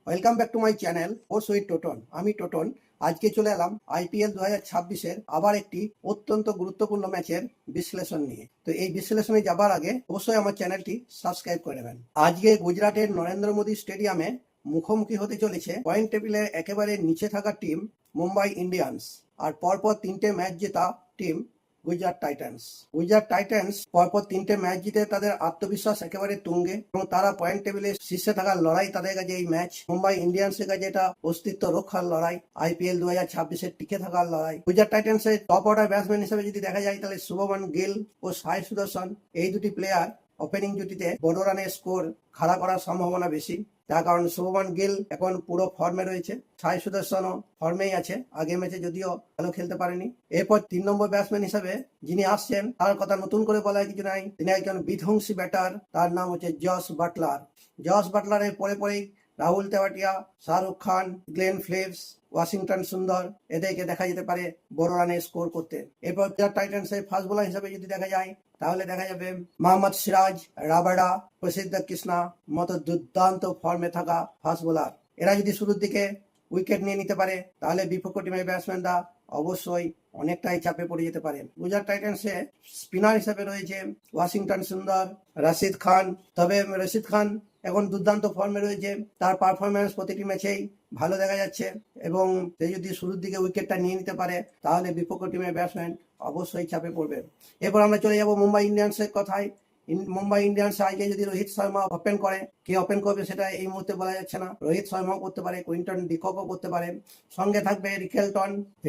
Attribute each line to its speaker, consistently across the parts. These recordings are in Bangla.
Speaker 1: Welcome back to my channel sports with Toton. আমি টোটন। আজকে চলে এলাম আইপিএল 2026-এর আবার একটি অত্যন্ত গুরুত্বপূর্ণ ম্যাচের বিশ্লেষণ নিয়ে। তো এই বিশ্লেষণে যাবার আগে অবশ্যই আমার চ্যানেলটি সাবস্ক্রাইব করে নেবেন। আজকে গুজরাটের নরেন্দ্র মোদী স্টেডিয়ামে মুখোমুখি হতে চলেছে পয়েন্ট টেবিলে একেবারে নিচে থাকা টিম মুম্বাই ইন্ডিয়ান্স আর পরপর তিনটে ম্যাচ জেতা টিম গুজরাট টাইটান্স পরপর তিনটে ম্যাচ জিতে তাদের আত্মবিশ্বাস একেবারে তুঙ্গে এবং তারা পয়েন্ট টেবিলে শীর্ষে থাকার লড়াই তাদের কাছে এই ম্যাচ। মুম্বাই ইন্ডিয়ান্সের কাছে এটা অস্তিত্ব রক্ষার লড়াই, আইপিএল 2026-এর টিকে থাকার লড়াই। গুজরাট টাইটান্সের টপ অর্ডার ব্যাটসম্যান হিসেবে যদি দেখা যায় তাহলে শুভমান গিল ও সাই সুদর্শন এই দুটি প্লেয়ার ওপেনিং জুটিতে বড় রানের স্কোর খাড়া করার সম্ভাবনা বেশি। তার কারণ শুভমান গিল এখন পুরো ফর্মে রয়েছে, সাই সুদর্শনও ফর্মেই আছে, আগে ম্যাচে যদিও ভালো খেলতে পারেনি। এরপর 3 নম্বর ব্যাটসম্যান হিসেবে যিনি আসছেন তার কথা নতুন করে বলার কিছু নাই, তিনি একজন বিধ্বংসী ব্যাটার, তার নাম হচ্ছে জস বাটলারের পরেই Rahul Tewatia, Shahrukh Khan, Glenn Phillips, Washington সুন্দর এদেরকে দেখা যেতে পারে বড় রানের স্কোর করতে। এরপর টাইটান্সের ফাস্ট বোলার হিসেবে যদি দেখা যায় তাহলে দেখা যাবে মোহাম্মদ সিরাজ, রাবাডা, প্রসিদ্ধ কৃষ্ণা মতো দুর্দান্ত ফর্মে থাকা ফাস্ট বোলার। এরা যদি শুরুর দিকে উইকেট নিয়ে নিতে পারে তাহলে বিপক্ষ টিমের ব্যাটসম্যানরা অবশ্যই অনেকটাই চাপে পড়ে যেতে পারে। গুজরাট টাইটান্সে স্পিনার হিসেবে রয়েছে ওয়াশিংটন সুন্দর, রশিদ খান। তবে রশিদ খান এখন দুর্দান্ত ফর্মে রয়েছে, তার পারফরমেন্স প্রতিটি ম্যাচেই ভালো দেখা যাচ্ছে এবং সে যদি শুরুর দিকে উইকেটটা নিয়ে নিতে পারে তাহলে বিপক্ষ টিমের ব্যাটসম্যান অবশ্যই চাপে পড়বে। এরপর আমরা চলে যাব মুম্বাই ইন্ডিয়ান্সের কথায়। মুম্বাই ইন্ডিয়ান্স আজকে যদি রোহিত শর্মা ওপেন করে, কে ওপেন করবে সেটা এই মুহূর্তে বলা যাচ্ছে না। রোহিত শর্মাও করতে পারে, কুইন্টন ডিককও করতে পারে, সঙ্গে থাকবে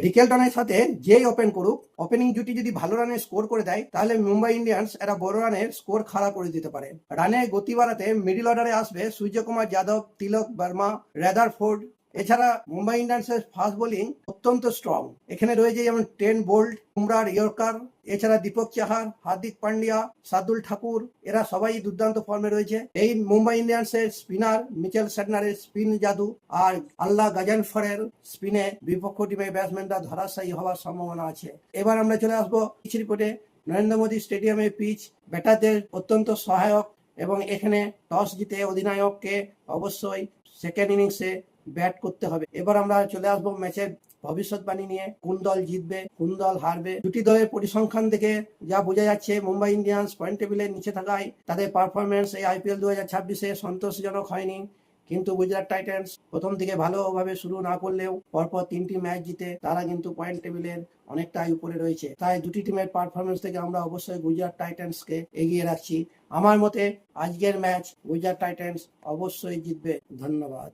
Speaker 1: রিকেলটনের সাথে যেই ওপেন করুক, ওপেনিং জুটি যদি ভালো রানের স্কোর করে দেয় তাহলে মুম্বাই ইন্ডিয়ান্স একটা বড় রানের স্কোর খাড়া করে দিতে পারে। রানের গতি বাড়াতে মিডল অর্ডারে আসবে সূর্যকুমার যাদব, তিলক বর্মা, রেদারফোর্ড। এছাড়া মুম্বাই ইন্ডিয়ান্সের ফাস্ট বোলিং অত্যন্ত স্ট্রং। এখানে রয়েছে যেমন ট্রেন্ট বোল্ট, বুমরার ইয়র্কার, এছাড়া দীপক চাহার, হার্দিক পান্ডিয়া, শার্দুল ঠাকুর, এরা সবাই দুর্দান্ত ফর্মে রয়েছে। এই মুম্বাই ইন্ডিয়ান্সের স্পিনার মিচেল স্যাটনারের স্পিন জাদু আর আল্লাহ গাজানফারের স্পিনে বিপক্ষ টিমের ব্যাটসম্যানরা ধরাশায়ী হওয়ার সম্ভাবনা আছে। এবার আমরা চলে আসবো পিচ রিপোর্টে। নরেন্দ্র মোদী স্টেডিয়ামের পিচ ব্যাটারদের অত্যন্ত সহায়ক এবং এখানে টস জিতে অধিনায়ককে অবশ্যই সেকেন্ড ইনিংসে ব্যাট করতে হবে। এবার আমরা চলে আসবো ম্যাচের ভবিষ্যৎবাণী নিয়ে। কোন দল জিতবে, কোন দল হারবে। দুটি দলের পরিসংখ্যান দেখে যা বোঝা যাচ্ছে মুম্বাই ইন্ডিয়ান্স পয়েন্ট টেবিলের নিচে থাকায় তাদের পারফরমেন্স এই আইপিএল 2026-এ সন্তোষজনক হয়নি। কিন্তু গুজরাট টাইটান্স প্রথম দিকে ভালোভাবে শুরু না করলেও পরপর 3টি ম্যাচ জিতে তারা কিন্তু পয়েন্ট টেবিলের অনেকটাই উপরে রয়েছে। তাই দুটি টিমের পারফরমেন্স থেকে আমরা অবশ্যই গুজরাট টাইটান্সকে এগিয়ে রাখছি। আমার মতে আজকের ম্যাচ গুজরাট টাইটান্স অবশ্যই জিতবে। ধন্যবাদ।